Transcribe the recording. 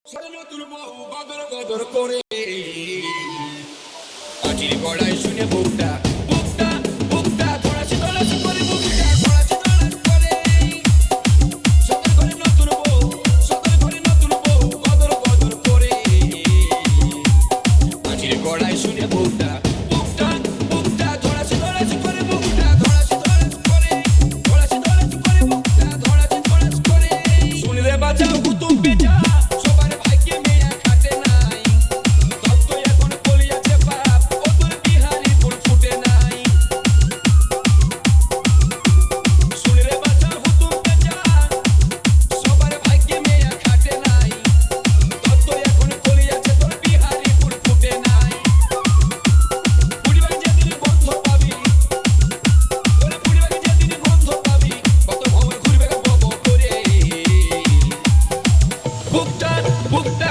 নতুন বউ গদর গদর করে আজির গড়ায় শুনে বুকটা বুকটা বুকটা ধরাছে ধরাছে করে বুকটা ধরাছে ধরাছে করে সদর করে নতুন বউ সদর করে নতুন বউ গদর গদর করে আজির গড়ায় শুনে বুকটা বুকটা বুকটা ধরাছে ধরাছে করে বুকটা ধরাছে ধরাছে করে ধরাছে ধরাছে করে বুকটা ধরাছে ধরাছে করে শুনলে বাঁচাও কুতুব বেজা বুকটা